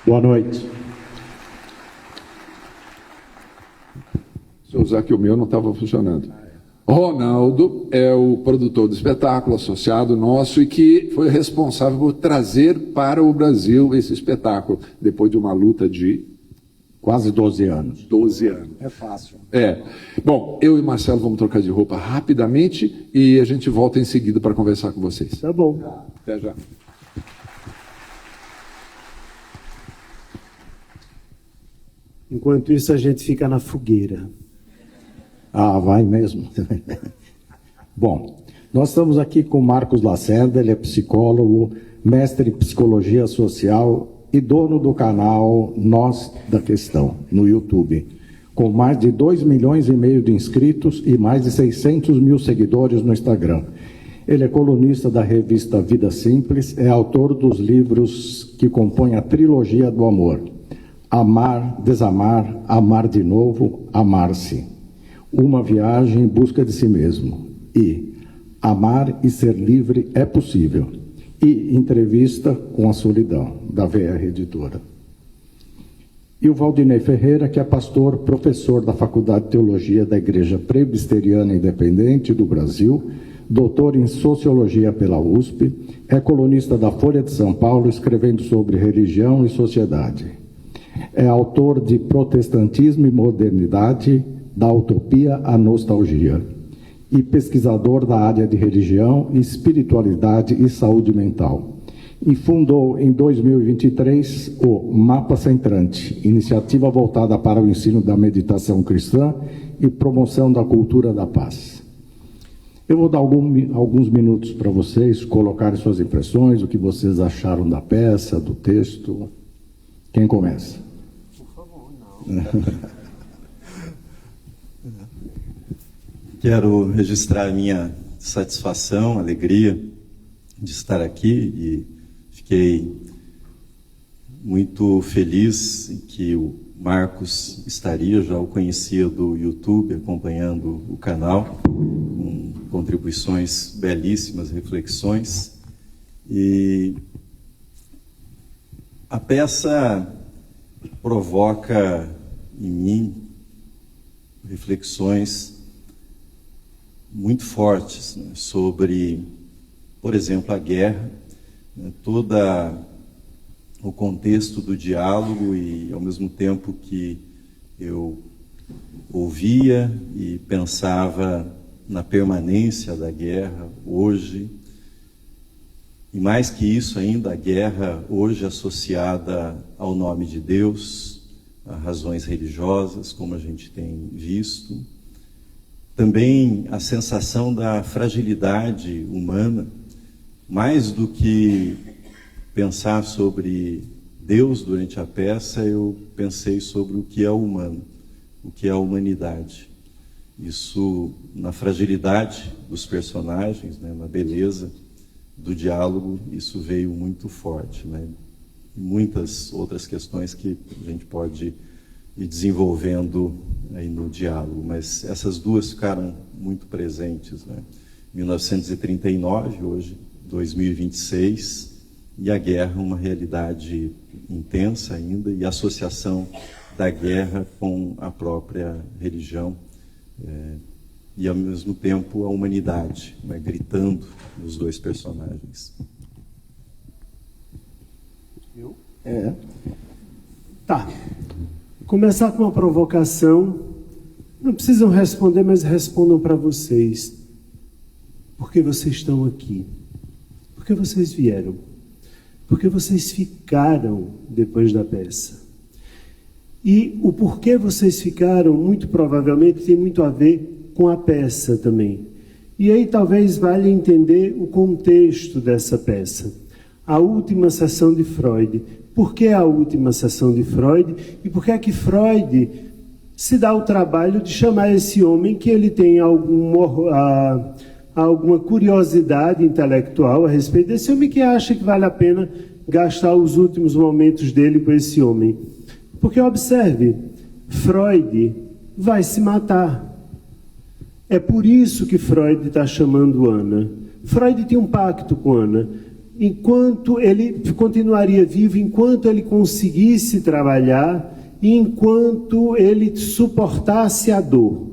Boa noite. Se eu usar que o meu não estava funcionando. Ronaldo é o produtor do espetáculo, associado nosso, e que foi responsável por trazer para o Brasil esse espetáculo, depois de uma luta de... Quase 12 anos. 12 anos. É fácil. Bom, eu e Marcelo vamos trocar de roupa rapidamente e a gente volta em seguida para conversar com vocês. Tá bom. Até já. Enquanto isso, a gente fica na fogueira. Ah, vai mesmo. Bom, nós estamos aqui com Marcos Lacerda, ele é psicólogo, mestre em psicologia social e dono do canal Nós da Questão, no YouTube, com mais de 2,5 milhões de inscritos e mais de 600 mil seguidores no Instagram. Ele é colunista da revista Vida Simples, é autor dos livros que compõem a trilogia do amor: Amar, Desamar, Amar de Novo, Amar-se. Uma viagem em busca de si mesmo. E Amar e Ser Livre é Possível. E Entrevista com a Solidão, da VR Editora. E o Valdinei Ferreira, que é pastor, professor da Faculdade de Teologia da Igreja Presbiteriana Independente do Brasil, doutor em Sociologia pela USP, é colunista da Folha de São Paulo, escrevendo sobre religião e sociedade. É autor de Protestantismo e Modernidade, da Utopia à Nostalgia, e pesquisador da área de religião, espiritualidade e saúde mental. E fundou em 2023 o Mapa Centrante, iniciativa voltada para o ensino da meditação cristã e promoção da cultura da paz. Eu vou dar alguns minutos para vocês colocarem suas impressões, o que vocês acharam da peça, do texto. Quem começa? Por favor, não. Quero registrar a minha satisfação, alegria de estar aqui e fiquei muito feliz em que o Marcos estaria, já o conhecia do YouTube, acompanhando o canal, com contribuições belíssimas, reflexões. E a peça provoca em mim reflexões muito fortes, né, sobre, por exemplo, a guerra, né, todo o contexto do diálogo e, ao mesmo tempo que eu ouvia e pensava na permanência da guerra hoje, e mais que isso ainda, a guerra hoje associada ao nome de Deus, a razões religiosas, como a gente tem visto. Também a sensação da fragilidade humana, mais do que pensar sobre Deus durante a peça, eu pensei sobre o que é o humano, o que é a humanidade. Isso, na fragilidade dos personagens, né, na beleza do diálogo, isso veio muito forte, né? E muitas outras questões que a gente pode ir desenvolvendo aí no diálogo, mas essas duas ficaram muito presentes, né? 1939, hoje 2026, e a guerra uma realidade intensa ainda, e a associação da guerra com a própria religião, e ao mesmo tempo a humanidade, né, gritando nos dois personagens. Eu? Tá. Começar com uma provocação. Não precisam responder, mas respondam para vocês. Por que vocês estão aqui? Por que vocês vieram? Por que vocês ficaram depois da peça? E o porquê vocês ficaram, muito provavelmente, tem muito a ver com a peça também. E aí talvez valha entender o contexto dessa peça. A última sessão de Freud. Por que a última sessão de Freud? E por que é que Freud se dá o trabalho de chamar esse homem que ele tem alguma curiosidade intelectual a respeito desse homem, que acha que vale a pena gastar os últimos momentos dele com esse homem? Porque, observe, Freud vai se matar. É por isso que Freud está chamando Ana. Freud tinha um pacto com Ana. Enquanto ele continuaria vivo, enquanto ele conseguisse trabalhar, e enquanto ele suportasse a dor.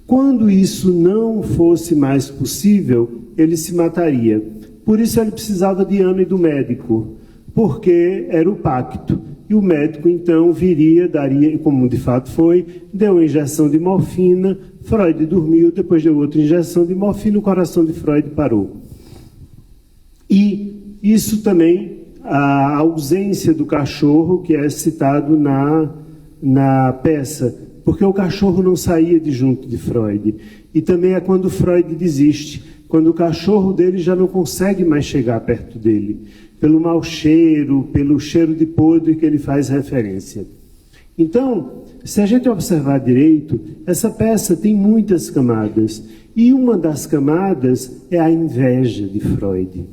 Quando isso não fosse mais possível, ele se mataria. Por isso ele precisava de Ana e do médico, porque era o pacto. E o médico então viria, daria, como de fato foi, deu uma injeção de morfina, Freud dormiu, depois deu outra injeção de morfina, o coração de Freud parou. E isso também, a ausência do cachorro, que é citado na peça, porque o cachorro não saía de junto de Freud. E também é quando Freud desiste, quando o cachorro dele já não consegue mais chegar perto dele, pelo mau cheiro, pelo cheiro de podre que ele faz referência. Então, se a gente observar direito, essa peça tem muitas camadas. E uma das camadas é a inveja de Freud.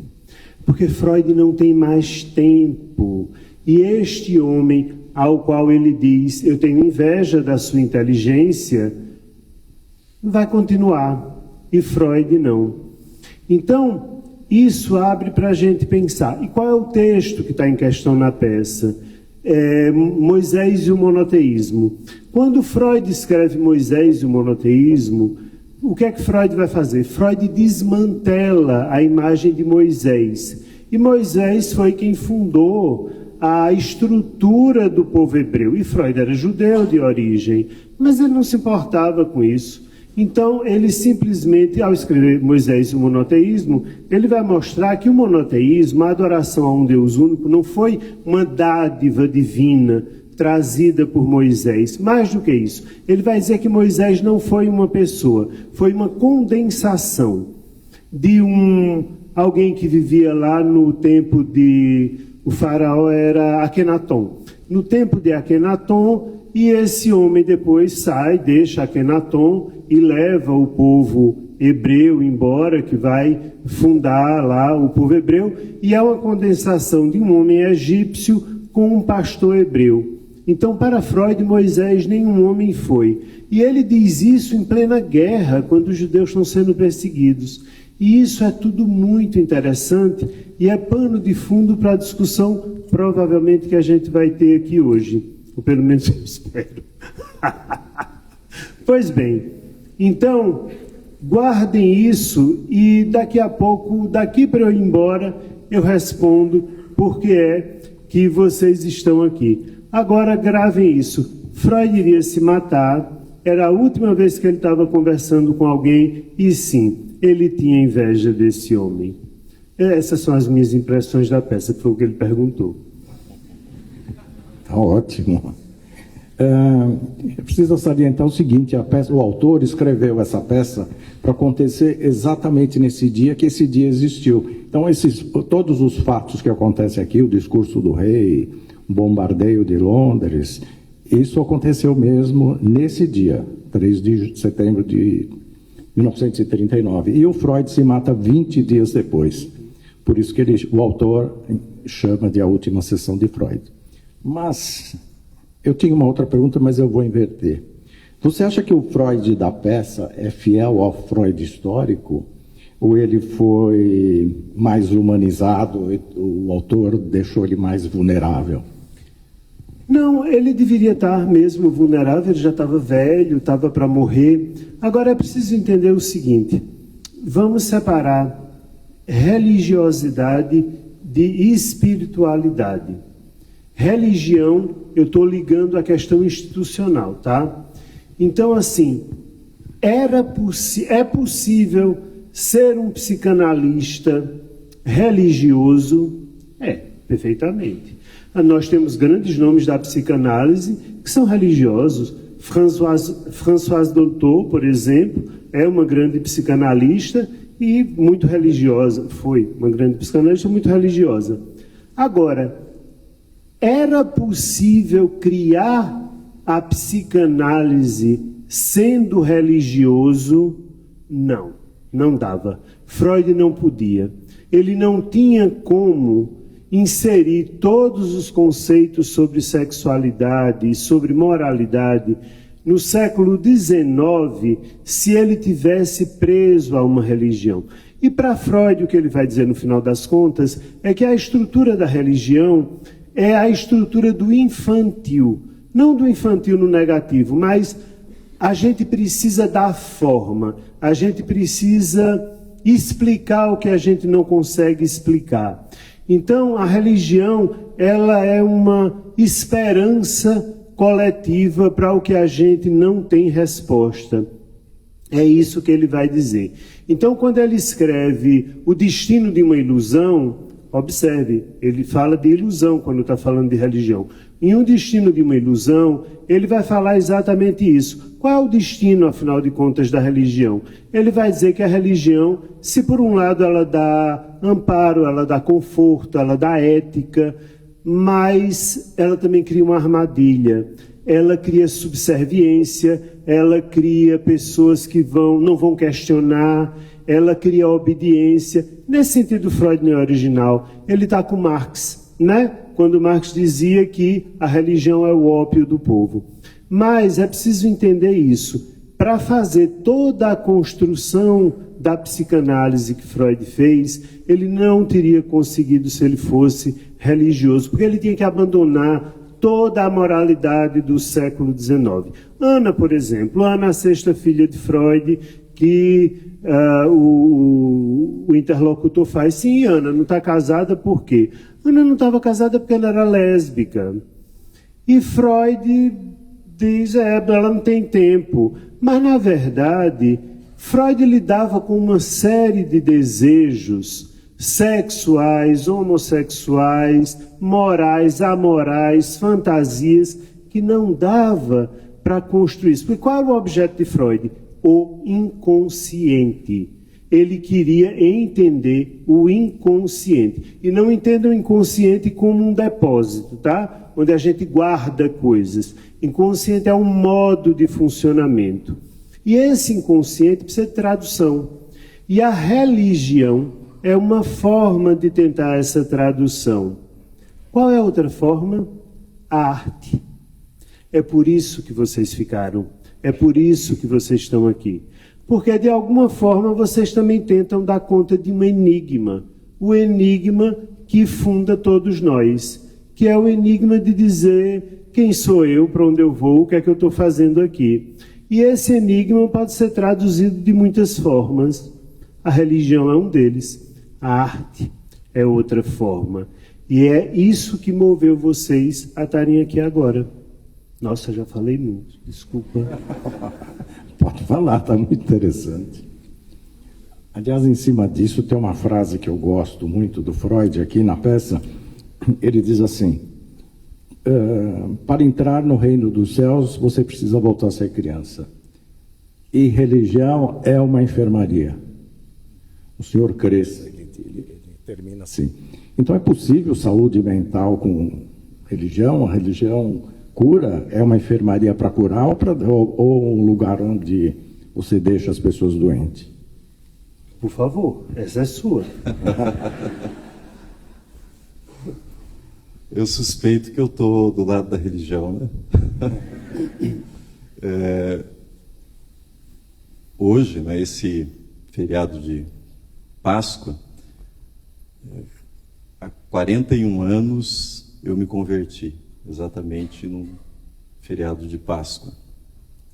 Porque Freud não tem mais tempo. E este homem, ao qual ele diz, eu tenho inveja da sua inteligência, vai continuar. E Freud não. Então, isso abre para a gente pensar. E qual é o texto que está em questão na peça? Moisés e o monoteísmo. Quando Freud escreve Moisés e o monoteísmo, o que é que Freud vai fazer? Freud desmantela a imagem de Moisés. E Moisés foi quem fundou a estrutura do povo hebreu. E Freud era judeu de origem, mas ele não se importava com isso. Então, ele simplesmente, ao escrever Moisés e o monoteísmo, ele vai mostrar que o monoteísmo, a adoração a um Deus único, não foi uma dádiva divina trazida por Moisés. Mais do que isso, ele vai dizer que Moisés não foi uma pessoa, foi uma condensação de alguém que vivia lá no tempo de... O faraó era Akenaton. No tempo de Akenaton, e esse homem depois sai, deixa Akenaton e leva o povo hebreu embora, que vai fundar lá o povo hebreu, e é uma condensação de um homem egípcio com um pastor hebreu. Então, para Freud, Moisés nenhum homem foi. E ele diz isso em plena guerra, quando os judeus estão sendo perseguidos. E isso é tudo muito interessante e é pano de fundo para a discussão, provavelmente, que a gente vai ter aqui hoje. Ou pelo menos eu espero. Pois bem, então, guardem isso e daqui a pouco, daqui para eu ir embora, eu respondo por que é que vocês estão aqui. Agora, gravem isso. Freud iria se matar, era a última vez que ele estava conversando com alguém e sim, ele tinha inveja desse homem. Essas são as minhas impressões da peça, que foi o que ele perguntou. Tá ótimo. Preciso salientar o seguinte, o autor escreveu essa peça para acontecer exatamente nesse dia, que esse dia existiu. Então, todos os fatos que acontecem aqui, o discurso do rei, o bombardeio de Londres, isso aconteceu mesmo nesse dia, 3 de setembro de 1939. E o Freud se mata 20 dias depois. Por isso que o autor chama de a última sessão de Freud. Mas eu tinha uma outra pergunta, mas eu vou inverter. Você acha que o Freud da peça é fiel ao Freud histórico? Ou ele foi mais humanizado, o autor deixou ele mais vulnerável? Não, ele deveria estar mesmo vulnerável, ele já estava velho, estava para morrer. Agora é preciso entender o seguinte, vamos separar religiosidade de espiritualidade. Religião, eu estou ligando à questão institucional, tá? Então, assim, é possível ser um psicanalista religioso? Perfeitamente. Nós temos grandes nomes da psicanálise que são religiosos. Françoise Dolto, por exemplo, é uma grande psicanalista e muito religiosa. Foi uma grande psicanalista muito religiosa. Agora, era possível criar a psicanálise sendo religioso? Não, não dava. Freud não podia. Ele não tinha como inserir todos os conceitos sobre sexualidade e sobre moralidade no século XIX se ele tivesse preso a uma religião. E para Freud, o que ele vai dizer no final das contas é que a estrutura da religião é a estrutura do infantil. Não do infantil no negativo, mas a gente precisa dar forma, a gente precisa explicar o que a gente não consegue explicar. Então, a religião, ela é uma esperança coletiva para o que a gente não tem resposta. É isso que ele vai dizer. Então, quando ele escreve O Destino de uma Ilusão, observe, ele fala de ilusão quando está falando de religião. Em Um Destino de uma Ilusão, ele vai falar exatamente isso. Qual é o destino, afinal de contas, da religião? Ele vai dizer que a religião, se por um lado ela dá amparo, ela dá conforto, ela dá ética, mas ela também cria uma armadilha. Ela cria subserviência, ela cria pessoas que não vão questionar, ela cria obediência. Nesse sentido, Freud não é original. Ele está com Marx, né? Quando Marx dizia que a religião é o ópio do povo. Mas é preciso entender isso. Para fazer toda a construção da psicanálise que Freud fez, ele não teria conseguido se ele fosse religioso, porque ele tinha que abandonar toda a moralidade do século XIX. Ana, por exemplo, Ana, a sexta filha de Freud, que o interlocutor faz, sim, Ana não está casada por quê? Ana não estava casada porque ela era lésbica. E Freud diz, ela não tem tempo. Mas, na verdade, Freud lidava com uma série de desejos sexuais, homossexuais, morais, amorais, fantasias, que não dava para construir isso. Porque qual era o objeto de Freud? O inconsciente. Ele queria entender o inconsciente. E não entenda o inconsciente como um depósito, tá? Onde a gente guarda coisas. Inconsciente é um modo de funcionamento. E esse inconsciente precisa de tradução. E a religião é uma forma de tentar essa tradução. Qual é a outra forma? A arte. É por isso que vocês ficaram. É por isso que vocês estão aqui. Porque, de alguma forma, vocês também tentam dar conta de um enigma. O enigma que funda todos nós. Que é o enigma de dizer quem sou eu, para onde eu vou, o que é que eu estou fazendo aqui. E esse enigma pode ser traduzido de muitas formas. A religião é um deles. A arte é outra forma. E é isso que moveu vocês a estarem aqui agora. Nossa, já falei muito, desculpa. Pode falar, está muito interessante. Aliás, em cima disso, tem uma frase que eu gosto muito do Freud aqui na peça. Ele diz assim, para entrar no reino dos céus, você precisa voltar a ser criança. E religião é uma enfermaria. O senhor cresça, ele termina assim. Então é possível saúde mental com religião? A religião cura? É uma enfermaria para curar ou um lugar onde você deixa as pessoas doentes? Por favor, essa é sua. Eu suspeito que eu estou do lado da religião, né? Hoje, né, esse feriado de Páscoa, há 41 anos eu me converti, exatamente num feriado de Páscoa,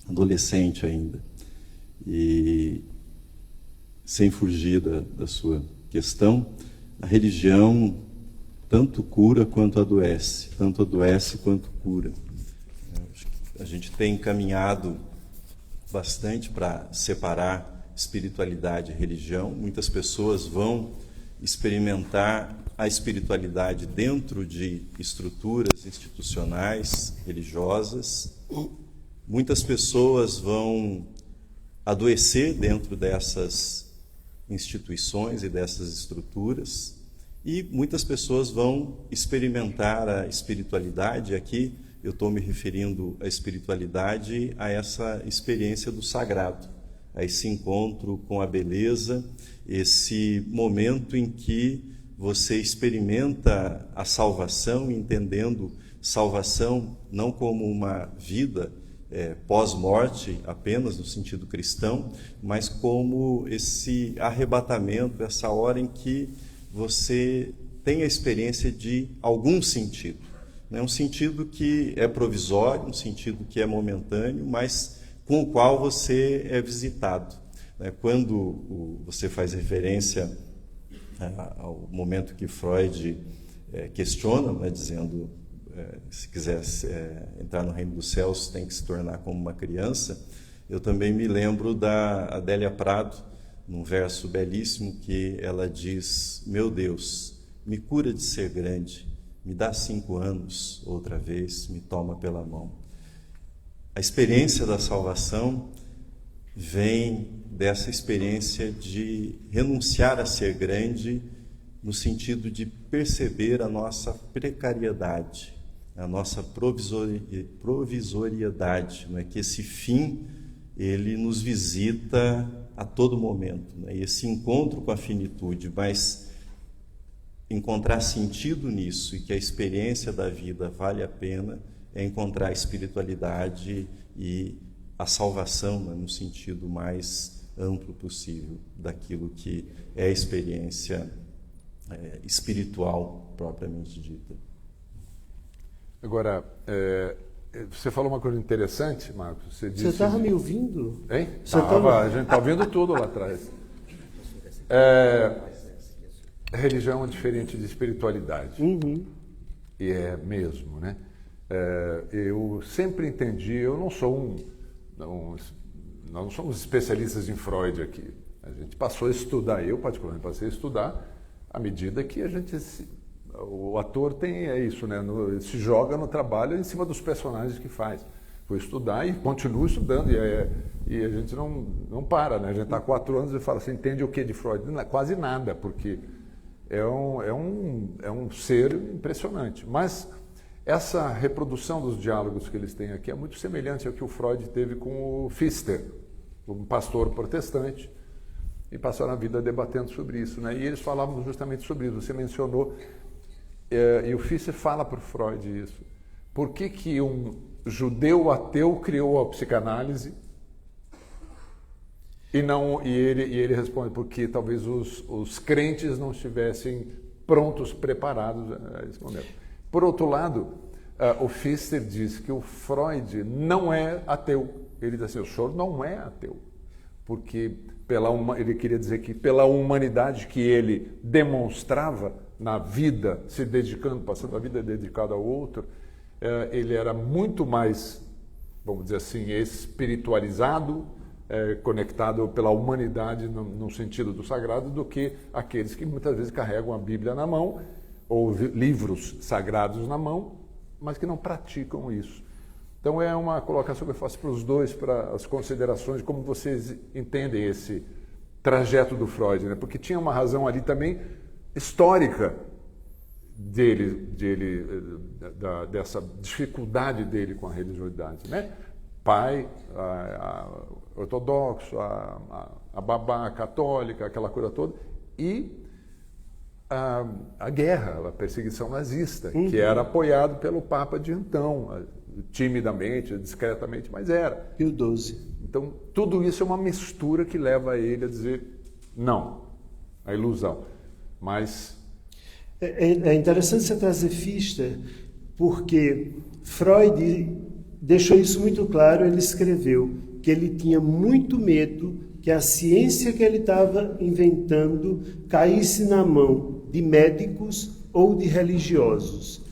adolescente ainda. E, sem fugir da sua questão, a religião tanto cura quanto adoece, tanto adoece quanto cura. A gente tem caminhado bastante para separar espiritualidade e religião. Muitas pessoas vão experimentar a espiritualidade dentro de estruturas institucionais, religiosas. Muitas pessoas vão adoecer dentro dessas instituições e dessas estruturas. E muitas pessoas vão experimentar a espiritualidade. Aqui eu estou me referindo à espiritualidade, a essa experiência do sagrado, a esse encontro com a beleza, esse momento em que você experimenta a salvação, entendendo salvação não como uma vida pós-morte apenas no sentido cristão, mas como esse arrebatamento, essa hora em que você tem a experiência de algum sentido, né? Um sentido que é provisório, um sentido que é momentâneo, mas com o qual você é visitado, né? Quando você faz referência ao momento que Freud questiona, né, dizendo se quiser entrar no reino dos céus tem que se tornar como uma criança, eu também me lembro da Adélia Prado, num verso belíssimo que ela diz: meu Deus, me cura de ser grande, me dá 5 anos outra vez, me toma pela mão. A experiência da salvação vem dessa experiência de renunciar a ser grande, no sentido de perceber a nossa precariedade, a nossa provisoriedade, não é? Que esse fim ele nos visita a todo momento, né? E esse encontro com a finitude, mas encontrar sentido nisso e que a experiência da vida vale a pena, é encontrar a espiritualidade e a salvação, né, no sentido mais amplo possível daquilo que é a experiência espiritual propriamente dita. Agora, você falou uma coisa interessante, Marcos. Você estava me ouvindo? Hein? A gente está ouvindo tudo lá atrás. Religião é diferente de espiritualidade. Uhum. E é mesmo, né? Eu sempre entendi, eu não sou nós não somos especialistas em Freud aqui. A gente passou a estudar, eu particularmente passei a estudar à medida que a gente... O ator é isso, né? Se joga no trabalho em cima dos personagens que faz. Vou estudar e continuo estudando, e a gente não para, né? A gente está há 4 anos e fala, você entende o que de Freud? Quase nada, porque é um ser impressionante. Mas essa reprodução dos diálogos que eles têm aqui é muito semelhante ao que o Freud teve com o Pfister, um pastor protestante, e passaram a vida debatendo sobre isso, né? E eles falavam justamente sobre isso. Você mencionou, e o Pfister fala para o Freud isso. Por que um judeu ateu criou a psicanálise e ele responde porque talvez os crentes não estivessem prontos, preparados a esse momento. Por outro lado, o Pfister diz que o Freud não é ateu. Ele diz assim, o senhor não é ateu, porque ele queria dizer que pela humanidade que ele demonstrava na vida, se dedicando, passando a vida dedicada ao outro, ele era muito mais, vamos dizer assim, espiritualizado, conectado pela humanidade no sentido do sagrado, do que aqueles que muitas vezes carregam a Bíblia na mão, ou livros sagrados na mão, mas que não praticam isso. Então é uma colocação que eu faço para os dois, para as considerações de como vocês entendem esse trajeto do Freud, né? Porque tinha uma razão ali também histórica dessa dificuldade dele com a religiosidade, né? Pai ortodoxo, a babá católica, aquela coisa toda, e a guerra, a perseguição nazista, que era apoiado pelo Papa de então, timidamente, discretamente, mas era. Pio XII. Então, tudo isso é uma mistura que leva ele a dizer não, a ilusão. Mas... É interessante você trazer Pfister, porque Freud deixou isso muito claro. Ele escreveu que ele tinha muito medo que a ciência que ele estava inventando caísse na mão de médicos ou de religiosos.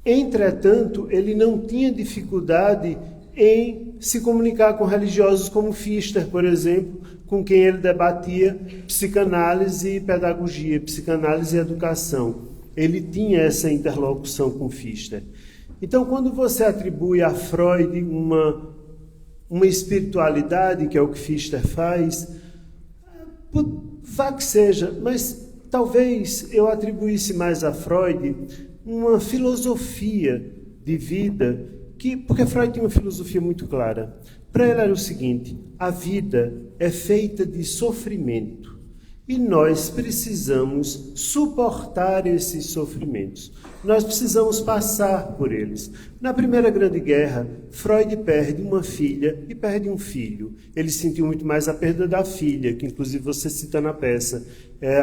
Entretanto, ele não tinha dificuldade em se comunicar com religiosos como Pfister, por exemplo, com quem ele debatia psicanálise e pedagogia, psicanálise e educação. Ele tinha essa interlocução com Pfister. Então, quando você atribui a Freud uma espiritualidade, que é o que Pfister faz, vá que seja, mas talvez eu atribuísse mais a Freud uma filosofia de vida, porque Freud tinha uma filosofia muito clara. Para ele era o seguinte: a vida é feita de sofrimento. E nós precisamos suportar esses sofrimentos. Nós precisamos passar por eles. Na Primeira Grande Guerra, Freud perde uma filha e perde um filho. Ele sentiu muito mais a perda da filha, que inclusive você cita na peça.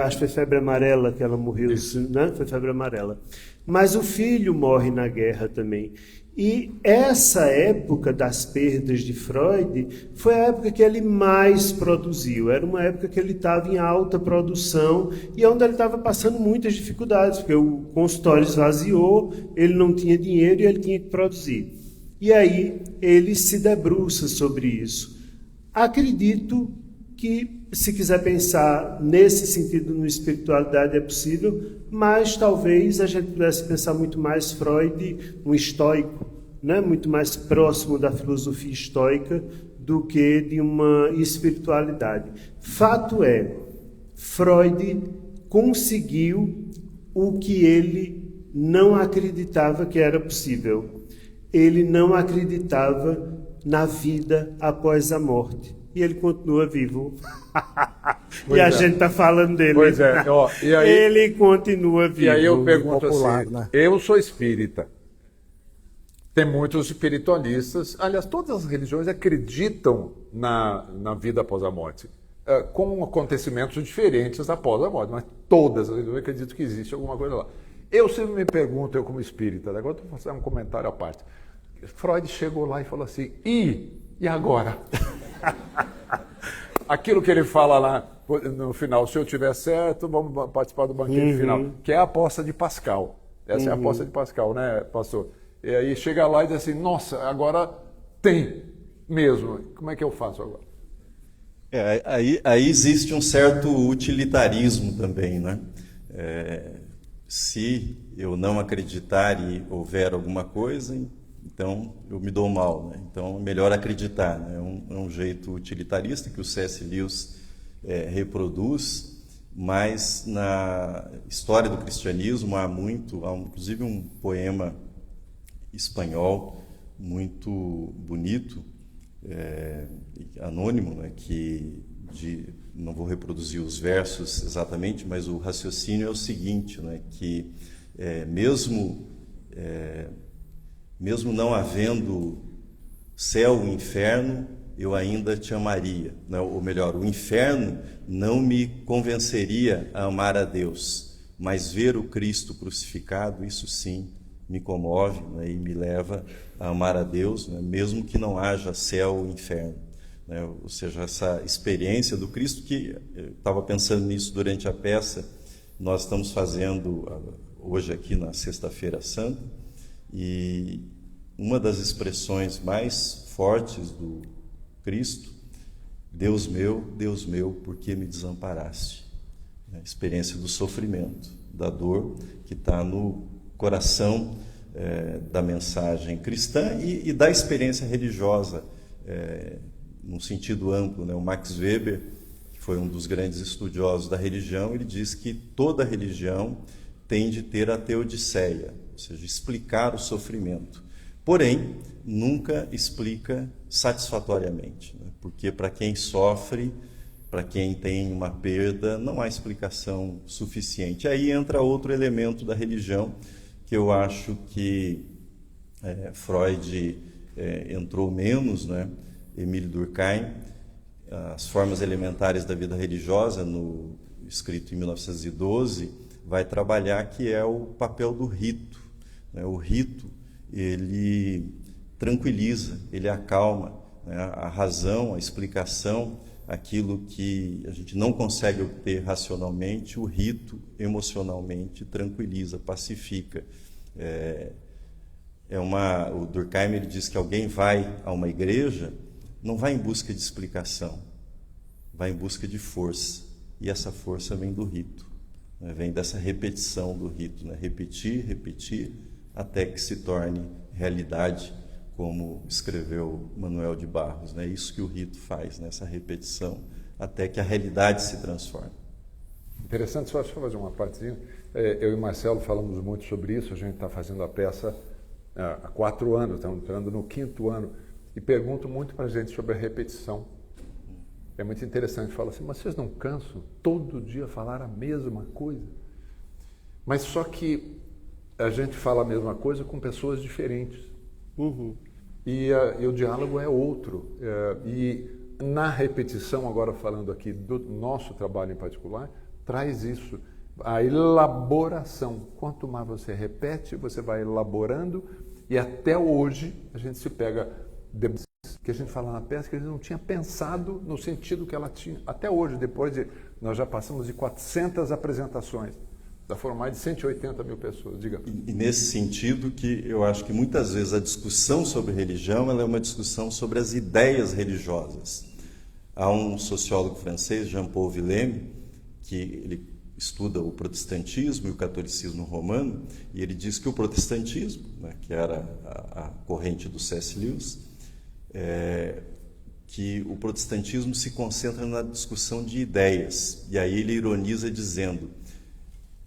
Acho que foi febre amarela que ela morreu, né? Foi febre amarela. Mas o filho morre na guerra também. E essa época das perdas de Freud foi a época que ele mais produziu. Era uma época que ele estava em alta produção e onde ele estava passando muitas dificuldades, porque o consultório esvaziou, ele não tinha dinheiro e ele tinha que produzir. E aí ele se debruça sobre isso. Acredito que, se quiser pensar nesse sentido, no espiritualidade é possível, mas talvez a gente pudesse pensar muito mais Freud, um estoico, né? Muito mais próximo da filosofia estoica do que de uma espiritualidade. Fato é, Freud conseguiu o que ele não acreditava que era possível. Ele não acreditava na vida após a morte. E ele continua vivo. E a gente está falando dele. Pois é. Ó, e aí, ele continua vivo. E aí eu pergunto popular, assim, né? Eu sou espírita. Tem muitos espiritualistas, aliás, todas as religiões acreditam na vida após a morte, com acontecimentos diferentes após a morte, mas todas as religiões acreditam que existe alguma coisa lá. Eu sempre me pergunto, eu como espírita, agora estou fazendo um comentário à parte, Freud chegou lá e falou assim, e agora? Aquilo que ele fala lá no final, se eu tiver certo, vamos participar do banquete final, que é a aposta de Pascal. Essa é a aposta de Pascal, né, pastor? E aí chega lá e diz assim, nossa, agora tem mesmo. Como é que eu faço agora? Aí existe um certo utilitarismo também, né? Se eu não acreditar e houver alguma coisa, então eu me dou mal, né? Então é melhor acreditar, né? É um jeito utilitarista que o C.S. Lewis reproduz, mas na história do cristianismo há inclusive um poema espanhol muito bonito, anônimo, né? Não vou reproduzir os versos exatamente, mas o raciocínio é o seguinte, né? Que mesmo não havendo céu e inferno, eu ainda te amaria, né? Ou melhor, o inferno não me convenceria a amar a Deus, mas ver o Cristo crucificado, isso sim me comove, né? E me leva a amar a Deus, né? Mesmo que não haja céu ou inferno, né? Ou seja, essa experiência do Cristo, que eu estava pensando nisso durante a peça, nós estamos fazendo hoje aqui na Sexta-feira Santa, e uma das expressões mais fortes do Cristo, Deus meu, por que me desamparaste? A experiência do sofrimento, da dor, que está no coração da mensagem cristã e da experiência religiosa, num sentido amplo, né? O Max Weber, que foi um dos grandes estudiosos da religião, ele diz que toda religião tem de ter a teodiceia, ou seja, explicar o sofrimento. Porém, nunca explica satisfatoriamente, né? Porque para quem sofre, para quem tem uma perda, não há explicação suficiente. Aí entra outro elemento da religião, que eu acho que Freud entrou menos, né? Emile Durkheim, As Formas Elementares da Vida Religiosa, escrito em 1912, vai trabalhar que é o papel do rito, né? O rito, ele tranquiliza, ele acalma, né? A razão, a explicação, aquilo que a gente não consegue obter racionalmente, o rito emocionalmente tranquiliza, pacifica. O Durkheim, ele diz que alguém vai a uma igreja, não vai em busca de explicação, vai em busca de força, e essa força vem do rito, né? Vem dessa repetição do rito, né? Repetir, até que se torne realidade, como escreveu Manuel de Barros, né? Isso que o rito faz, né? Essa repetição, até que a realidade se transforme. Interessante, só fazer uma partezinha. Eu e Marcelo falamos muito sobre isso, a gente está fazendo a peça há 4 anos, estamos entrando no 5º ano, e pergunto muito para a gente sobre a repetição. é muito interessante. Fala assim, mas vocês não cansam todo dia falar a mesma coisa? Mas só que a gente fala a mesma coisa com pessoas diferentes. E o diálogo é outro. E na repetição, agora falando aqui do nosso trabalho em particular, traz isso. A elaboração. Quanto mais você repete, você vai elaborando. E até hoje a gente se pega... que a gente fala na peça que a gente não tinha pensado no sentido que ela tinha. Até hoje, nós já passamos de 400 apresentações. Já foram mais de 180 mil pessoas. Diga. E nesse sentido que eu acho que muitas vezes a discussão sobre religião ela é uma discussão sobre as ideias religiosas. Há um sociólogo francês, Jean-Paul Villeme, que ele estuda o protestantismo e o catolicismo romano, e ele diz que o protestantismo, né, que era a corrente do C.S. Lewis, que o protestantismo se concentra na discussão de ideias. E aí ele ironiza dizendo: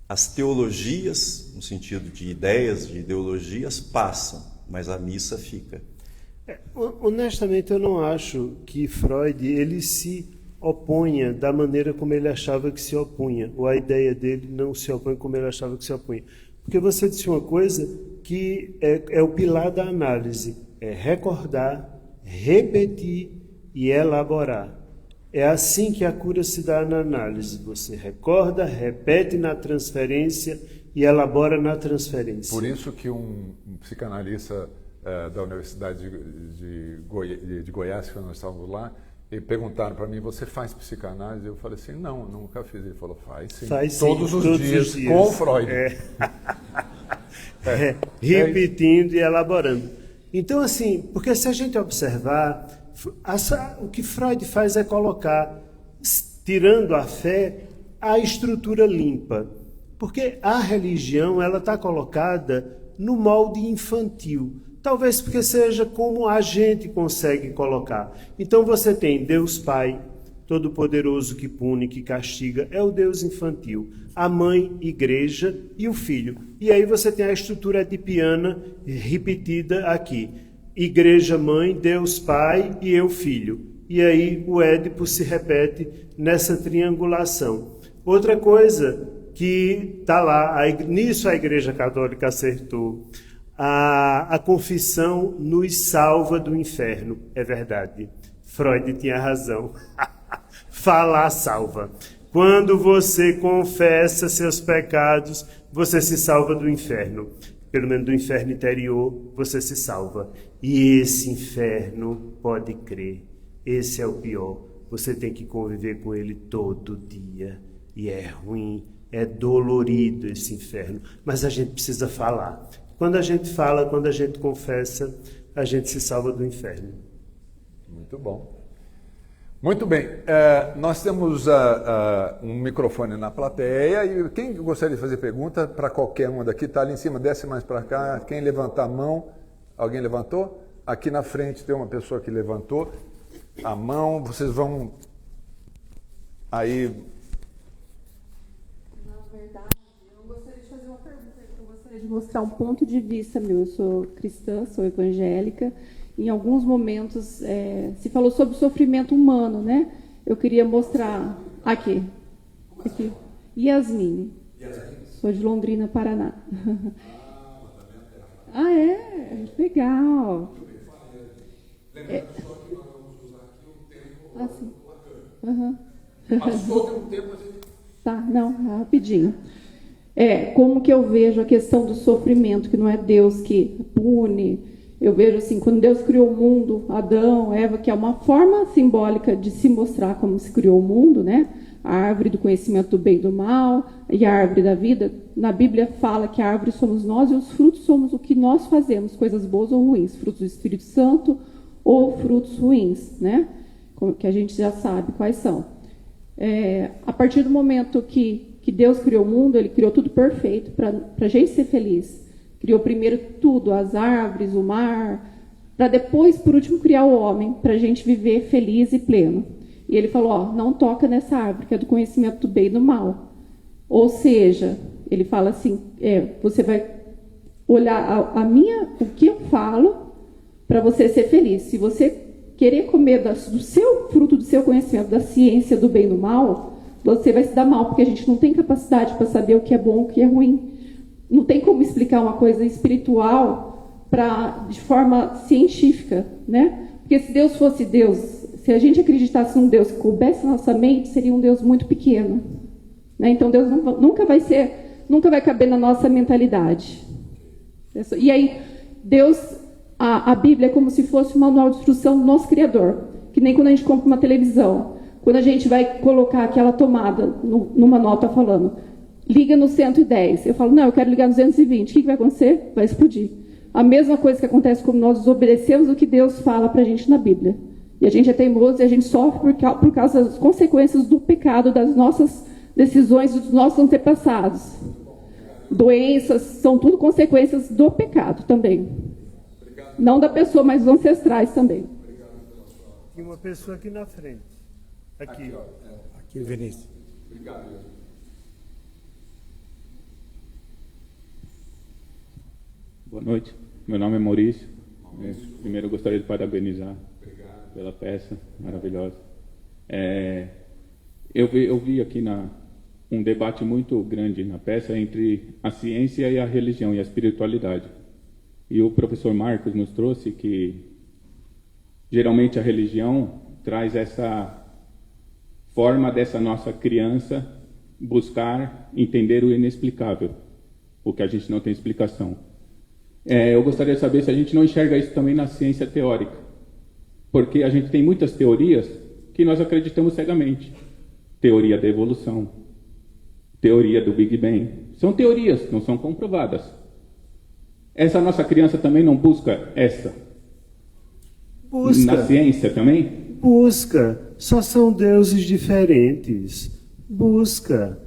as teologias, no sentido de ideias, de ideologias, passam, mas a missa fica. Honestamente, eu não acho que Freud ele se opunha da maneira como ele achava que se opunha, ou a ideia dele não se opõe como ele achava que se opunha. Porque você disse uma coisa que é o pilar da análise, é recordar, repetir e elaborar. É assim que a cura se dá na análise. Você recorda, repete na transferência e elabora na transferência. Por isso que um psicanalista da Universidade de Goiás, que nós estávamos lá, e perguntaram para mim, você faz psicanálise? Eu falei assim, não, nunca fiz. Ele falou, faz sim. Faz sim, todos os dias, com Freud. Repetindo e elaborando. Então, assim, porque se a gente observar, o que Freud faz é colocar, tirando a fé, a estrutura limpa. Porque a religião ela está colocada no molde infantil. Talvez porque seja como a gente consegue colocar. Então você tem Deus Pai, Todo-Poderoso que pune, que castiga, é o Deus infantil. A mãe, igreja e o filho. E aí você tem a estrutura edipiana repetida aqui. Igreja, mãe, Deus Pai e eu, filho. E aí o Édipo se repete nessa triangulação. Outra coisa que está lá, nisso a Igreja Católica acertou. A confissão nos salva do inferno. É verdade. Freud tinha razão. Falar salva. Quando você confessa seus pecados, você se salva do inferno. Pelo menos do inferno interior, você se salva. E esse inferno, pode crer, esse é o pior. Você tem que conviver com ele todo dia. E é ruim, é dolorido esse inferno. Mas a gente precisa falar. Quando a gente fala, quando a gente confessa, a gente se salva do inferno. Muito bom. Muito bem. Nós temos um microfone na plateia e quem gostaria de fazer pergunta para qualquer uma daqui, está ali em cima, desce mais para cá. Quem levantar a mão? Alguém levantou? Aqui na frente tem uma pessoa que levantou a mão. Vocês vão aí... De mostrar um ponto de vista meu. Eu sou cristã, sou evangélica. Em alguns momentos se falou sobre o sofrimento humano, né? Eu queria mostrar aqui. Yasmine. Sou de Londrina, Paraná. Ah, é? Legal. Assim. Passou um tempo assim. Tá, não, rapidinho. Como que eu vejo a questão do sofrimento, que não é Deus que pune. Eu vejo assim, quando Deus criou o mundo, Adão, Eva, que é uma forma simbólica de se mostrar como se criou o mundo, né? A árvore do conhecimento do bem e do mal e a árvore da vida. Na Bíblia fala que a árvore somos nós e os frutos somos o que nós fazemos, coisas boas ou ruins, frutos do Espírito Santo ou frutos ruins, né? Que a gente já sabe quais são. A partir do momento que Deus criou o mundo, Ele criou tudo perfeito para a gente ser feliz. Criou primeiro tudo, as árvores, o mar, para depois, por último, criar o homem, para a gente viver feliz e pleno. E Ele falou, não toca nessa árvore, que é do conhecimento do bem e do mal. Ou seja, Ele fala assim, você vai olhar o que eu falo para você ser feliz. Se você querer comer do seu fruto, do seu conhecimento, da ciência do bem e do mal, você vai se dar mal, porque a gente não tem capacidade para saber o que é bom e o que é ruim. Não tem como explicar uma coisa espiritual de forma científica, né? Porque se Deus fosse Deus, se a gente acreditasse num Deus que coubesse na nossa mente, seria um Deus muito pequeno, né? Então Deus nunca vai caber na nossa mentalidade. E aí, a Bíblia é como se fosse um manual de instrução do nosso Criador, que nem quando a gente compra uma televisão. Quando a gente vai colocar aquela tomada no manual está falando, liga no 110. Eu falo, não, eu quero ligar no 220. O que vai acontecer? Vai explodir. A mesma coisa que acontece quando nós desobedecemos o que Deus fala para a gente na Bíblia. E a gente é teimoso e a gente sofre por causa das consequências do pecado, das nossas decisões, dos nossos antepassados. Doenças, são tudo consequências do pecado também. Não da pessoa, mas dos ancestrais também. Tem uma pessoa aqui na frente. Aqui, Aqui, Vinícius. Obrigado. Boa noite, meu nome é Maurício. Primeiro eu gostaria de parabenizar pela peça maravilhosa. Eu vi aqui um debate muito grande na peça entre a ciência e a religião e a espiritualidade. E o professor Marcos nos trouxe que geralmente a religião traz essa forma dessa nossa criança buscar entender o inexplicável, o que a gente não tem explicação. Eu gostaria de saber se a gente não enxerga isso também na ciência teórica, porque a gente tem muitas teorias que nós acreditamos cegamente. Teoria da evolução, teoria do Big Bang. São teorias, não são comprovadas. Essa nossa criança também não busca essa? Busca. Na ciência também? Busca. Só são deuses diferentes. Busca.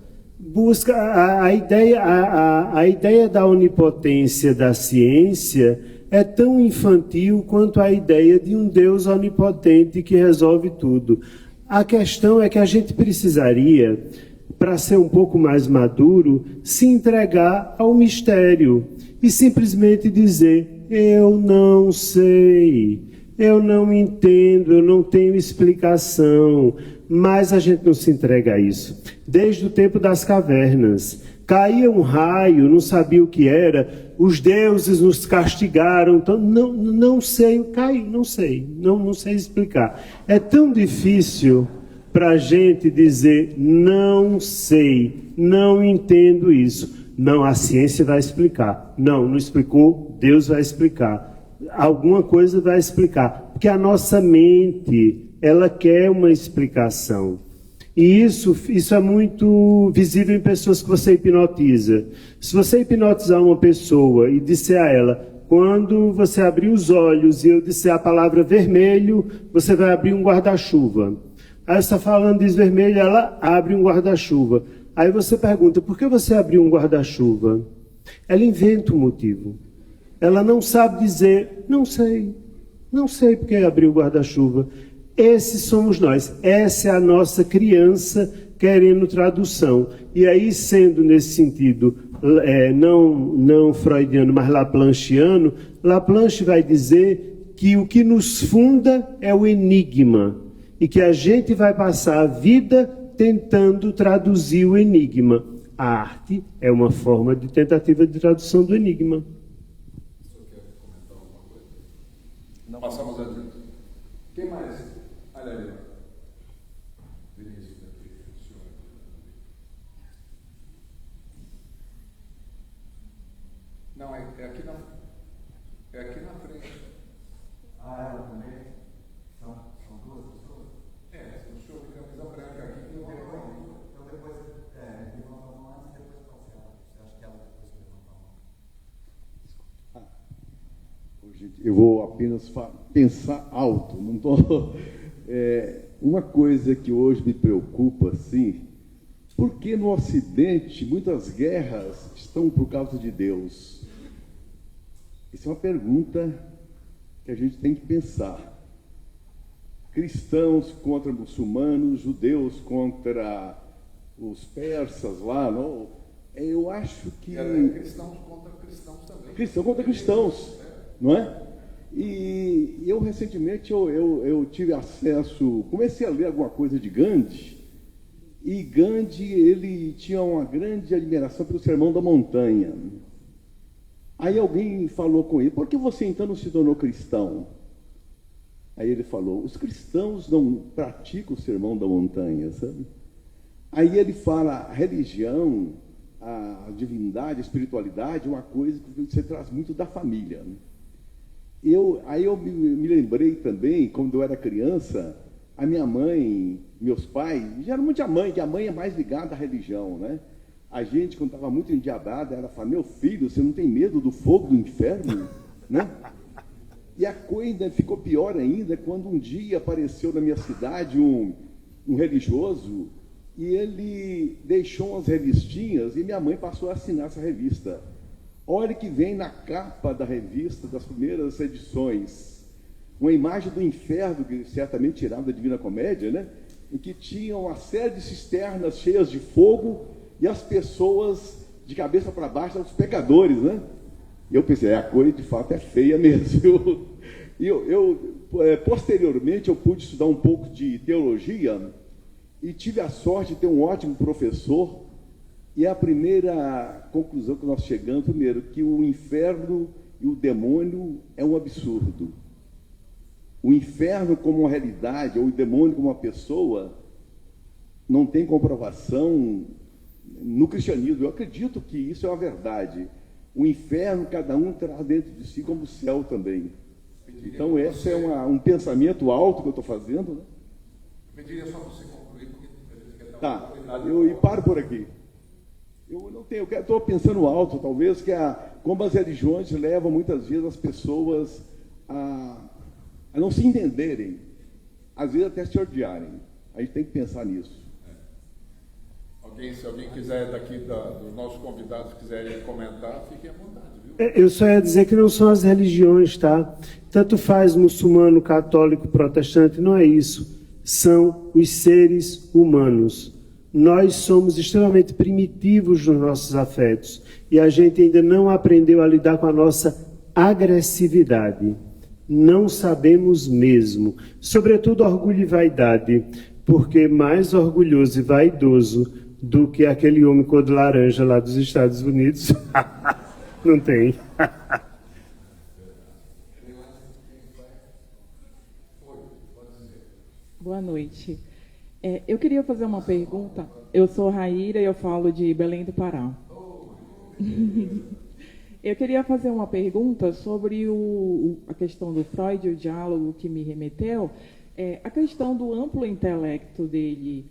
A ideia da onipotência da ciência é tão infantil quanto a ideia de um Deus onipotente que resolve tudo. A questão é que a gente precisaria, para ser um pouco mais maduro, se entregar ao mistério e simplesmente dizer: eu não sei, eu não entendo, eu não tenho explicação. Mas a gente não se entrega a isso. Desde o tempo das cavernas, caía um raio, não sabia o que era, os deuses nos castigaram, então não sei, caiu, não sei explicar. É tão difícil para a gente dizer: não sei, não entendo isso. Não, a ciência vai explicar. Não explicou, Deus vai explicar. Alguma coisa vai explicar. Porque a nossa mente, ela quer uma explicação. E isso é muito visível em pessoas que você hipnotiza. Se você hipnotizar uma pessoa e disser a ela: quando você abrir os olhos e eu disser a palavra vermelho, você vai abrir um guarda-chuva. Aí você está falando, diz vermelho, ela abre um guarda-chuva. Aí você pergunta: por que você abriu um guarda-chuva? Ela inventa um motivo. Ela não sabe dizer: não sei porque abriu o guarda-chuva. Esses somos nós. Essa é a nossa criança querendo tradução. E aí, sendo nesse sentido não freudiano, mas laplanchiano, Laplanche vai dizer que o que nos funda é o enigma. E que a gente vai passar a vida tentando traduzir o enigma. A arte é uma forma de tentativa de tradução do enigma. Não. Passamos adiante. Quem mais? Olha ali. Vinícius, não, é aqui na frente. Ah, ela também? São duas pessoas? O senhor de camisa branca aqui. Então depois, levanta a mão antes e depois passa ela. Você acha que ela depois levanta a mão? Gente, eu vou apenas pensar alto. Não tô, uma coisa que hoje me preocupa, assim, por que no Ocidente muitas guerras estão por causa de Deus? Essa é uma pergunta que a gente tem que pensar. Cristãos contra muçulmanos, judeus contra os persas lá, não? Eu acho que... cristãos contra cristãos também. Cristão contra cristãos, não é? E eu, recentemente, eu tive acesso, comecei a ler alguma coisa de Gandhi, e Gandhi, ele tinha uma grande admiração pelo Sermão da Montanha. Aí alguém falou com ele, por que você então não se tornou cristão? Aí ele falou, os cristãos não praticam o Sermão da Montanha, sabe? Aí ele fala, a religião, a divindade, a espiritualidade é uma coisa que você traz muito da família. Aí eu me lembrei também, quando eu era criança, a minha mãe, meus pais, geralmente a mãe, que a mãe é mais ligada à religião, né? A gente, quando estava muito endiabrada, ela falava, meu filho, você não tem medo do fogo do inferno? Né? E a coisa ficou pior ainda quando um dia apareceu na minha cidade um religioso e ele deixou umas revistinhas e minha mãe passou a assinar essa revista. Olha que vem na capa da revista, das primeiras edições, uma imagem do inferno, que certamente tirada da Divina Comédia, né? Em que tinha uma série de cisternas cheias de fogo e as pessoas de cabeça para baixo, os pecadores, né? E eu pensei, a coisa de fato é feia mesmo. Posteriormente, eu pude estudar um pouco de teologia e tive a sorte de ter um ótimo professor. E a primeira conclusão que nós chegamos, primeiro, que o inferno e o demônio é um absurdo. O inferno como uma realidade, ou o demônio como uma pessoa, não tem comprovação no cristianismo. Eu acredito que isso é uma verdade. O inferno, cada um traz dentro de si como o céu também. Então, esse é um pensamento alto que eu estou fazendo. Né? Pediria só para você concluir, porque tá, eu paro por aqui. Eu não tenho, estou pensando alto, talvez, como as religiões levam muitas vezes as pessoas a não se entenderem, às vezes até se odiarem. A gente tem que pensar nisso. Se alguém quiser daqui dos nossos convidados quiserem comentar, fiquem à vontade, viu? Eu só ia dizer que não são as religiões, tá? Tanto faz muçulmano, católico, protestante, não é isso. São os seres humanos. Nós somos extremamente primitivos nos nossos afetos e a gente ainda não aprendeu a lidar com a nossa agressividade. Não sabemos mesmo. Sobretudo orgulho e vaidade, porque mais orgulhoso e vaidoso do que aquele homem cor de laranja lá dos Estados Unidos não tem. Boa noite. Eu queria fazer uma pergunta. Eu sou Raíra e eu falo de Belém do Pará. Eu queria fazer uma pergunta sobre a questão do Freud, o diálogo que me remeteu. A questão do amplo intelecto dele,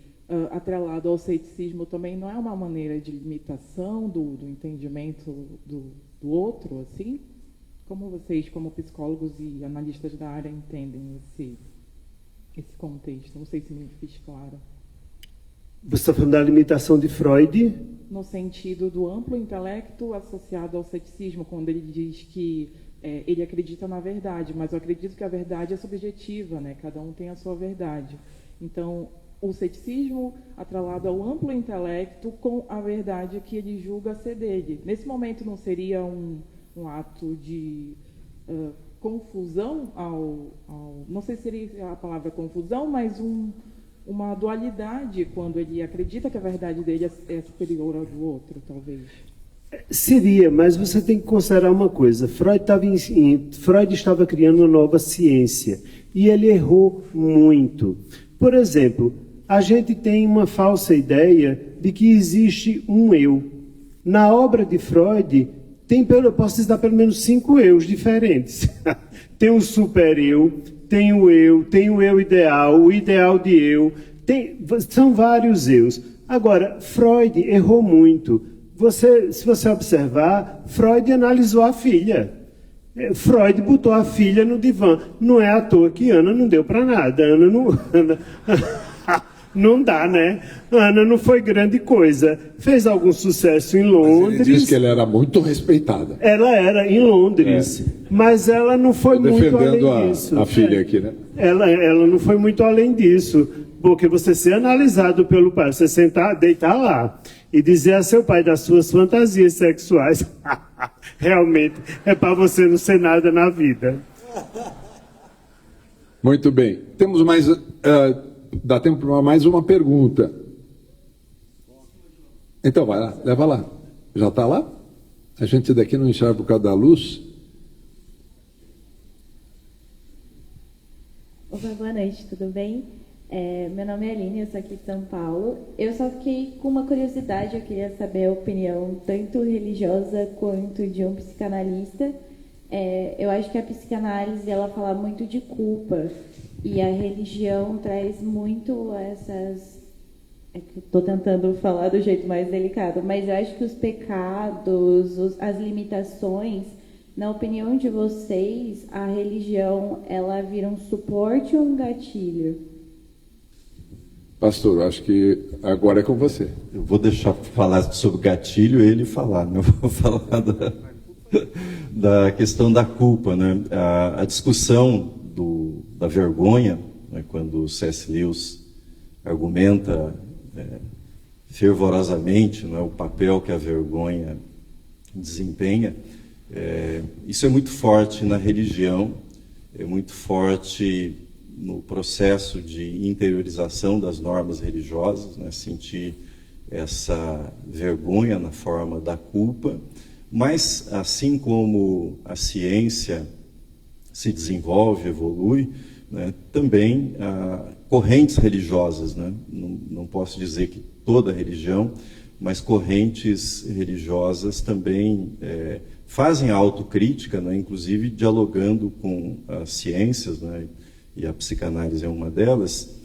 atrelado ao ceticismo, também não é uma maneira de limitação do entendimento do outro, assim? Como vocês, como psicólogos e analistas da área, entendem esse contexto? Não sei se me fiz clara. Você está falando da limitação de Freud? No sentido do amplo intelecto associado ao ceticismo, quando ele diz que ele acredita na verdade, mas eu acredito que a verdade é subjetiva, né? Cada um tem a sua verdade. Então, o ceticismo atrelado ao amplo intelecto com a verdade que ele julga ser dele. Nesse momento não seria um ato de confusão não sei se seria a palavra confusão, mas uma dualidade quando ele acredita que a verdade dele é superior à do outro, talvez. Seria, mas você tem que considerar uma coisa. Freud estava criando uma nova ciência e ele errou muito. Por exemplo, a gente tem uma falsa ideia de que existe um eu. Na obra de Freud, eu posso citar pelo menos 5 eus diferentes. Tem o super-eu, tem o eu ideal, o ideal de eu. São vários eus. Agora, Freud errou muito. Se você observar, Freud analisou a filha. Freud botou a filha no divã. Não é à toa que Ana não deu para nada. Ana não dá, né? Ana não foi grande coisa. Fez algum sucesso em Londres. Mas ele disse que ela era muito respeitada. Ela era em Londres. Mas ela não foi muito além disso. A filha aqui, né? Ela não foi muito além disso. Porque você ser analisado pelo pai, você sentar, deitar lá e dizer a seu pai das suas fantasias sexuais, realmente é para você não ser nada na vida. Muito bem. Temos mais... dá tempo para mais uma pergunta. Então, vai lá, leva lá. Já está lá? A gente daqui não enxerga por causa da luz. Opa, boa noite, tudo bem? Meu nome é Aline, eu sou aqui de São Paulo. Eu só fiquei com uma curiosidade, eu queria saber a opinião tanto religiosa quanto de um psicanalista. Eu acho que a psicanálise, ela fala muito de culpa, e a religião traz muito essas... Estou tentando falar do jeito mais delicado, mas eu acho que os pecados, as limitações, na opinião de vocês, a religião, ela vira um suporte ou um gatilho? Pastor, acho que agora é com você. Eu vou deixar falar sobre gatilho e ele falar, né? Eu vou falar da questão da culpa, né? A discussão da vergonha, né? Quando o C.S. Lewis argumenta fervorosamente, né? O papel que a vergonha desempenha, isso é muito forte na religião, é muito forte no processo de interiorização das normas religiosas, né? Sentir essa vergonha na forma da culpa, mas assim como a ciência se desenvolve, evolui, né? Também correntes religiosas, né? Não posso dizer que toda religião, mas correntes religiosas também fazem a autocrítica, né? Inclusive dialogando com as ciências, né? E a psicanálise é uma delas.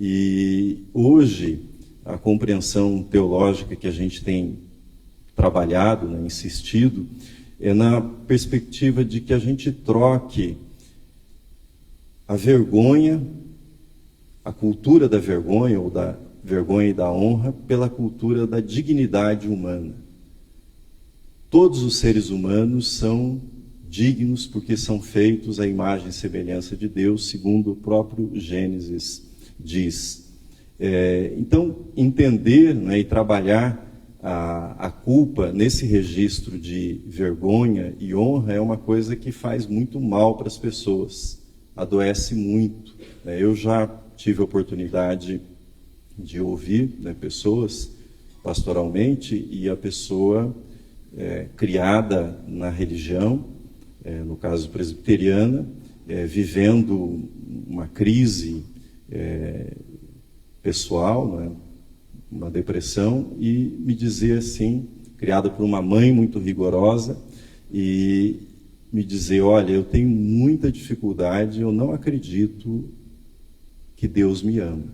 E hoje a compreensão teológica que a gente tem trabalhado, né, insistido, é na perspectiva de que a gente troque a vergonha, a cultura da vergonha, ou da vergonha e da honra, pela cultura da dignidade humana. Todos os seres humanos são dignos porque são feitos à imagem e semelhança de Deus, segundo o próprio Gênesis diz. Então, entender, né, e trabalhar a culpa nesse registro de vergonha e honra é uma coisa que faz muito mal para as pessoas, adoece muito. Eu já tive a oportunidade de ouvir, né, pessoas pastoralmente, e a pessoa criada na religião, no caso presbiteriana, vivendo uma crise pessoal, né, uma depressão, e me dizer assim, criada por uma mãe muito rigorosa, e me dizer, olha, eu tenho muita dificuldade, eu não acredito que Deus me ama,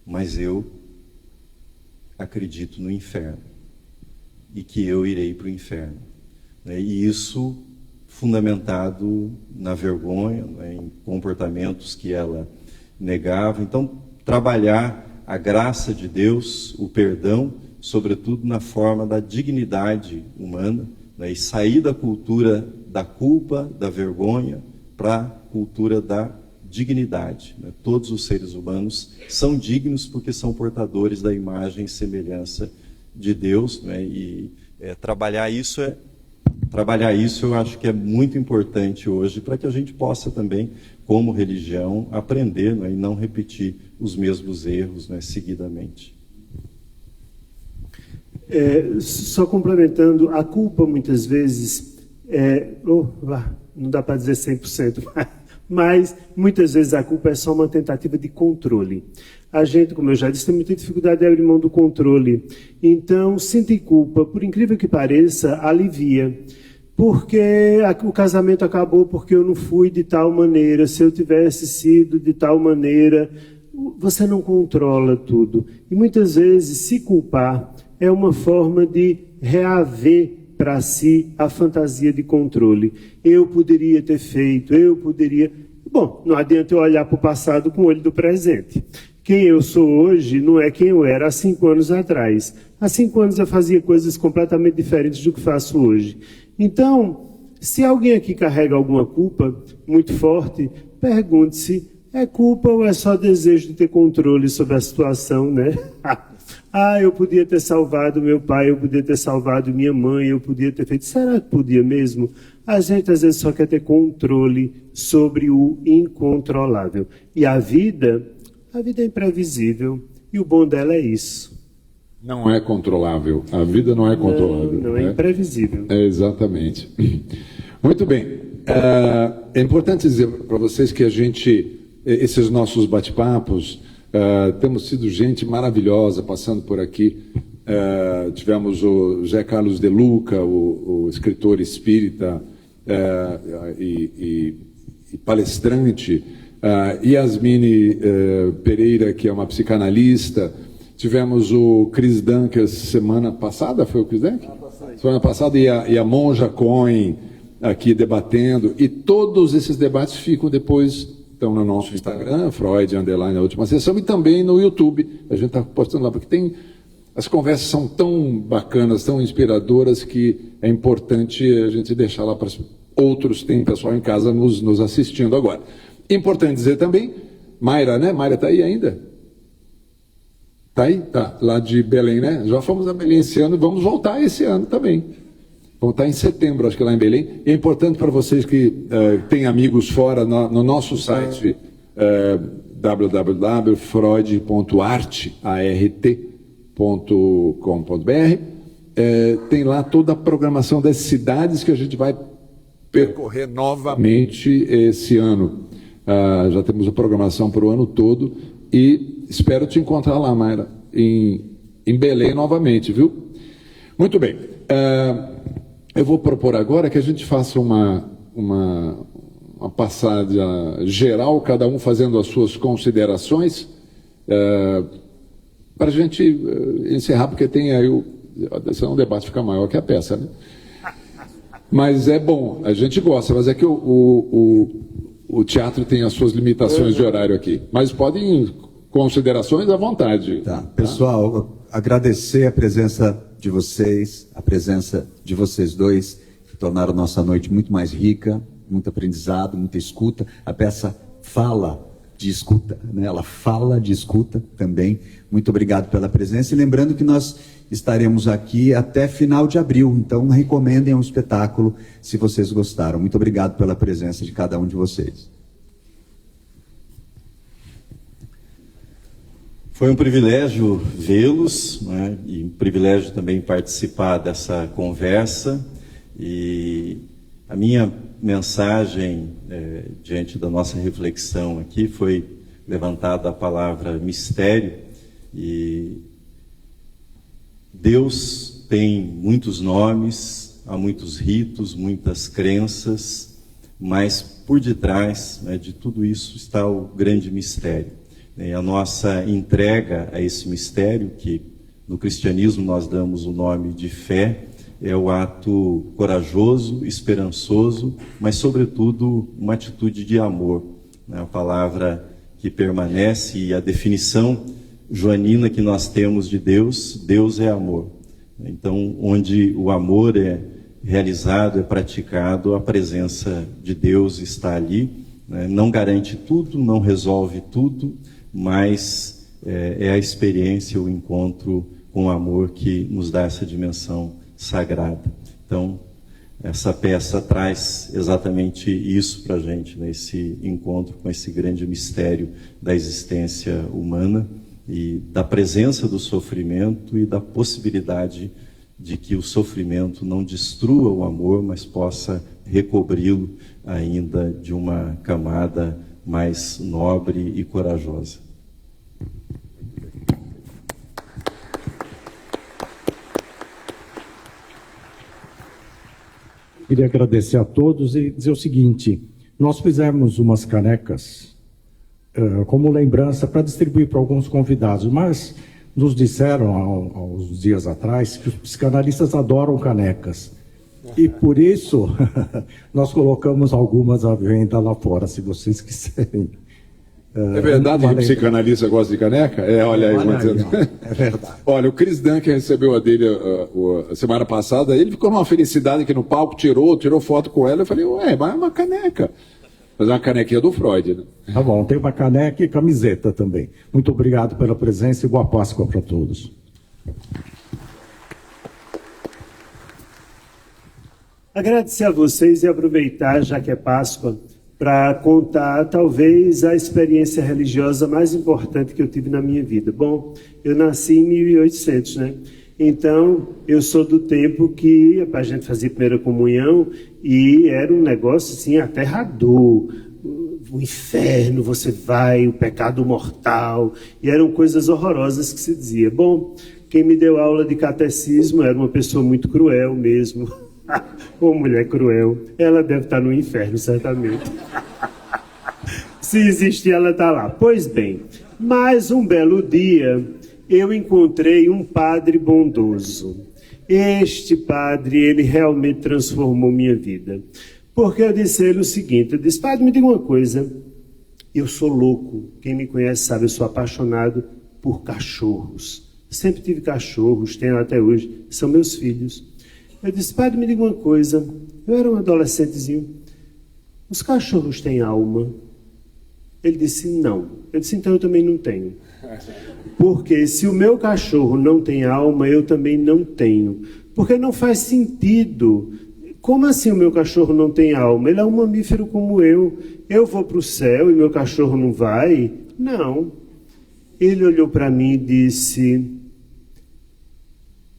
mas eu acredito no inferno, e que eu irei para o inferno. E isso fundamentado na vergonha, né, em comportamentos que ela negava. Então, trabalhar a graça de Deus, o perdão, sobretudo na forma da dignidade humana, né, e sair da cultura da culpa, da vergonha, para a cultura da dignidade. Né? Todos os seres humanos são dignos porque são portadores da imagem e semelhança de Deus, né? E trabalhar isso eu acho que é muito importante hoje, para que a gente possa também, como religião, aprender, né, e não repetir os mesmos erros, né, seguidamente. Só complementando, a culpa muitas vezes não dá para dizer 100%, mas muitas vezes a culpa é só uma tentativa de controle. A gente, como eu já disse, tem muita dificuldade de abrir mão do controle. Então, sentir culpa, por incrível que pareça, alivia. Porque o casamento acabou porque eu não fui de tal maneira, se eu tivesse sido de tal maneira. Você não controla tudo. E muitas vezes se culpar é uma forma de reaver para si a fantasia de controle. Eu poderia ter feito, eu poderia... Bom, não adianta eu olhar para o passado com o olho do presente. Quem eu sou hoje não é quem eu era há 5 anos atrás. Há 5 anos eu fazia coisas completamente diferentes do que faço hoje. Então, se alguém aqui carrega alguma culpa muito forte, pergunte-se, é culpa ou é só desejo de ter controle sobre a situação, né? Eu podia ter salvado meu pai, eu podia ter salvado minha mãe, eu podia ter feito... Será que podia mesmo? A gente às vezes só quer ter controle sobre o incontrolável. E a vida é imprevisível. E o bom dela é isso. Não é controlável. A vida não é controlável. Não é imprevisível. É, exatamente. Muito bem. É importante dizer para vocês que esses nossos bate-papos, temos sido gente maravilhosa passando por aqui. Tivemos o José Carlos De Luca, o escritor espírita e palestrante, Yasmine Pereira, que é uma psicanalista. Tivemos o Chris Dunker semana passada, foi o Chris Dunker? Semana passada, e a Monja Cohen aqui debatendo, e todos esses debates estão no nosso Instagram, Freud, _ a última sessão, e também no YouTube, a gente está postando lá, porque as conversas são tão bacanas, tão inspiradoras, que é importante a gente deixar lá para outros, tem pessoal em casa nos assistindo agora. Importante dizer também, Mayra, né? Mayra está aí ainda? Está aí? Tá, lá de Belém, né? Já fomos a Belém esse ano, vamos voltar esse ano também. Vamos estar em setembro, acho que lá em Belém. E é importante para vocês que têm amigos fora, no nosso site www.freud.art.com.br, tem lá toda a programação das cidades que a gente vai percorrer novamente esse ano. Já temos a programação para o ano todo e espero te encontrar lá, Mayra, em Belém novamente, viu? Muito bem. Eu vou propor agora que a gente faça uma passada geral, cada um fazendo as suas considerações, para a gente encerrar, porque tem aí senão o debate fica maior que a peça, né? Mas é bom, a gente gosta, mas é que o teatro tem as suas limitações de horário aqui. Mas podem considerações à vontade. Tá. Pessoal, agradecer a presença de vocês, a presença de vocês dois, que tornaram nossa noite muito mais rica, muito aprendizado, muita escuta. A peça fala de escuta, né? Ela fala de escuta também. Muito obrigado pela presença. E lembrando que nós estaremos aqui até final de abril, então recomendem o espetáculo se vocês gostaram. Muito obrigado pela presença de cada um de vocês. Foi um privilégio vê-los, né? E um privilégio também participar dessa conversa. E a minha mensagem, diante da nossa reflexão aqui, foi levantada a palavra mistério. E Deus tem muitos nomes, há muitos ritos, muitas crenças, mas por detrás, né, de tudo isso está o grande mistério. E a nossa entrega a esse mistério, que no cristianismo nós damos o nome de fé, é o ato corajoso, esperançoso, mas sobretudo uma atitude de amor, né? A palavra que permanece e a definição joanina que nós temos de Deus, Deus é amor. Então, onde o amor é realizado, é praticado, a presença de Deus está ali, né? Não garante tudo, não resolve tudo, mas é a experiência, o encontro com o amor que nos dá essa dimensão sagrada. Então, essa peça traz exatamente isso para a gente, né? Esse encontro com esse grande mistério da existência humana e da presença do sofrimento e da possibilidade de que o sofrimento não destrua o amor, mas possa recobri-lo ainda de uma camada mais nobre e corajosa. Queria agradecer a todos e dizer o seguinte: nós fizemos umas canecas como lembrança para distribuir para alguns convidados, mas nos disseram há uns dias atrás que os psicanalistas adoram canecas. E por isso, nós colocamos algumas à venda lá fora, se vocês quiserem. É verdade que o psicanalista gosta de caneca? Olha aí, é verdade. Olha, o Chris Dunker recebeu a dele a semana passada, ele ficou numa felicidade aqui no palco, tirou foto com ela, eu falei, mas é uma caneca. Mas é uma canequinha do Freud, né? Tá bom, tem uma caneca e camiseta também. Muito obrigado pela presença e boa Páscoa para todos. Agradecer a vocês e aproveitar, já que é Páscoa, para contar talvez a experiência religiosa mais importante que eu tive na minha vida. Bom, eu nasci em 1800, né? Então, eu sou do tempo que a gente fazia primeira comunhão e era um negócio assim aterrador. O inferno, você vai, o pecado mortal, e eram coisas horrorosas que se dizia. Bom, quem me deu aula de catecismo era uma pessoa muito cruel mesmo. Ô, mulher cruel, ela deve estar no inferno, certamente. Se existir, ela está lá. Pois bem, mas um belo dia, eu encontrei um padre bondoso. Este padre, ele realmente transformou minha vida. Porque eu disse a ele o seguinte, eu disse, padre, me diga uma coisa, eu sou louco, quem me conhece sabe, eu sou apaixonado por cachorros. Sempre tive cachorros, tenho até hoje, são meus filhos. Eu disse, padre, me diga uma coisa, eu era um adolescentezinho, os cachorros têm alma? Ele disse, não. Eu disse, então eu também não tenho. Porque se o meu cachorro não tem alma, eu também não tenho. Porque não faz sentido. Como assim o meu cachorro não tem alma? Ele é um mamífero como eu. Eu vou para o céu e meu cachorro não vai? Não. Ele olhou para mim e disse,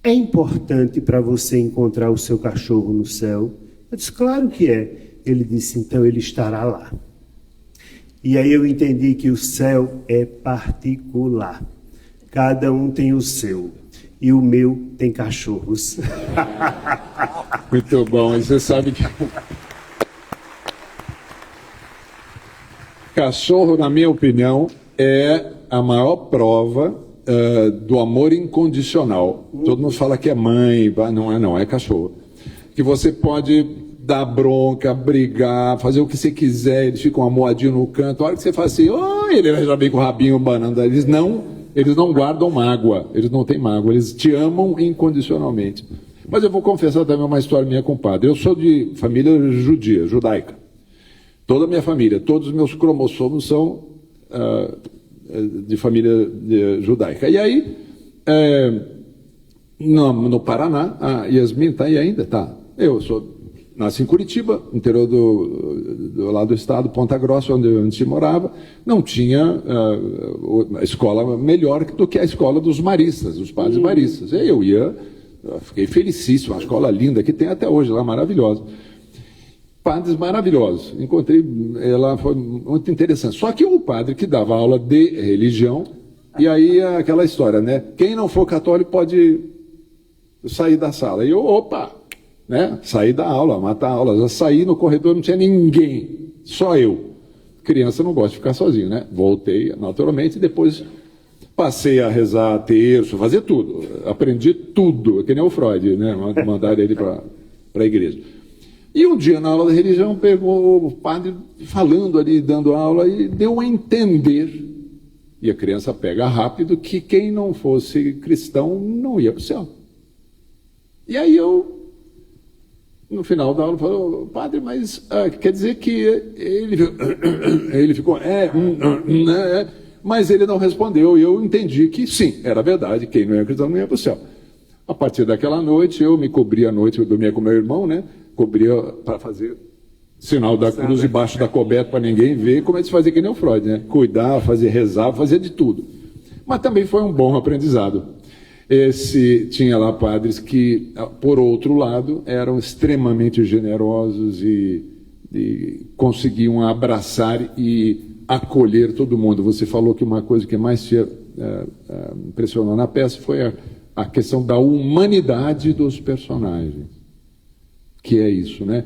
é importante para você encontrar o seu cachorro no céu? Eu disse, claro que é. Ele disse, então ele estará lá. E aí eu entendi que o céu é particular. Cada um tem o seu. E o meu tem cachorros. Muito bom. E você sabe que cachorro, na minha opinião, é a maior prova do amor incondicional. Todo mundo fala que é mãe, não, é cachorro. Que você pode dar bronca, brigar, fazer o que você quiser, eles ficam amoadinho no canto. A hora que você fala assim, ele já vem com o rabinho banando. Eles não guardam mágoa, eles não têm mágoa, eles te amam incondicionalmente. Mas eu vou confessar também uma história minha com o padre. Eu sou de família judia, judaica. Toda a minha família, todos os meus cromossomos são de família judaica. E aí, no Paraná, a Yasmin está aí ainda? Tá. Nasci em Curitiba, interior do lado do estado, Ponta Grossa, onde se morava. Não tinha a escola melhor do que a escola dos maristas, dos padres maristas. E aí eu fiquei felicíssimo, uma escola linda que tem até hoje lá, maravilhosa. Padres maravilhosos. Encontrei, ela foi muito interessante. Só que o padre que dava aula de religião, e aí aquela história, né? Quem não for católico pode sair da sala. E eu, né? Saí da aula, matar a aula. Já saí no corredor, não tinha ninguém, só eu. Criança não gosta de ficar sozinho, né? Voltei naturalmente e depois passei a rezar terço, fazer tudo. Aprendi tudo, que nem o Freud, né? Mandaram ele para a igreja. E um dia, na aula de religião, pegou o padre falando ali, dando aula, e deu a entender, e a criança pega rápido, que quem não fosse cristão não ia para o céu. E aí eu, no final da aula, falei, padre, mas quer dizer que ele ficou, mas ele não respondeu, e eu entendi que sim, era verdade, quem não ia cristão não ia para o céu. A partir daquela noite, eu me cobri à noite, eu dormia com meu irmão, né? Cobria para fazer sinal da cruz debaixo da coberta para ninguém ver, como é que se fazia que nem o Freud, né? Cuidar, fazer rezar, fazer de tudo. Mas também foi um bom aprendizado. Tinha lá padres que, por outro lado, eram extremamente generosos e conseguiam abraçar e acolher todo mundo. Você falou que uma coisa que mais te impressionou na peça foi a questão da humanidade dos personagens. Que é isso, né?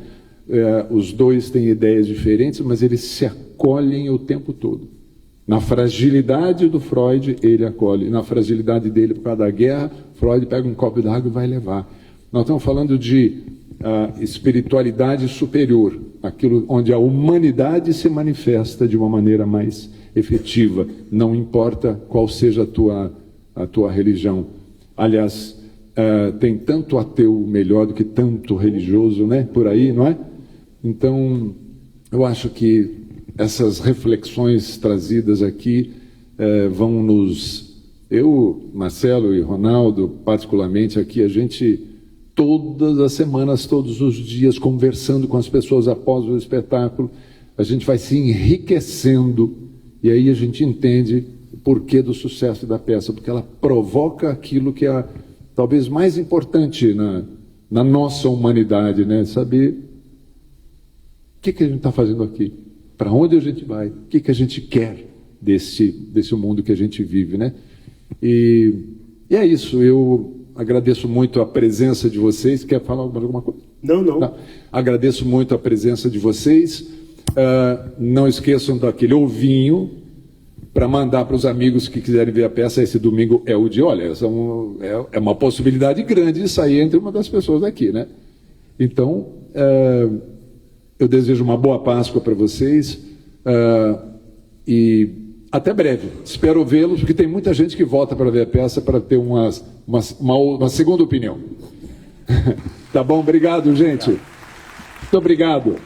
Os dois têm ideias diferentes, mas eles se acolhem o tempo todo. Na fragilidade do Freud, ele acolhe. Na fragilidade dele por causa da guerra, Freud pega um copo d'água e vai levar. Nós estamos falando de espiritualidade superior, aquilo onde a humanidade se manifesta de uma maneira mais efetiva. Não importa qual seja a tua religião. Aliás, tem tanto ateu melhor do que tanto religioso, né? Por aí, não é? Então, eu acho que essas reflexões trazidas aqui vão nos Eu, Marcelo e Ronaldo, particularmente aqui, a gente, todas as semanas, todos os dias, conversando com as pessoas após o espetáculo, a gente vai se enriquecendo e aí a gente entende o porquê do sucesso da peça, porque ela provoca aquilo que é talvez mais importante na nossa humanidade, né? Saber o que a gente está fazendo aqui, para onde a gente vai, o que a gente quer desse mundo que a gente vive, né? E é isso, eu agradeço muito a presença de vocês. Quer falar alguma coisa? Não. Agradeço muito a presença de vocês. Não esqueçam daquele ovinho para mandar para os amigos que quiserem ver a peça. Esse domingo é o dia. Olha, é uma possibilidade grande de sair entre uma das pessoas aqui, né? Então, eu desejo uma boa Páscoa para vocês e até breve. Espero vê-los, porque tem muita gente que volta para ver a peça para ter uma segunda opinião. Tá bom? Obrigado, gente. Muito obrigado.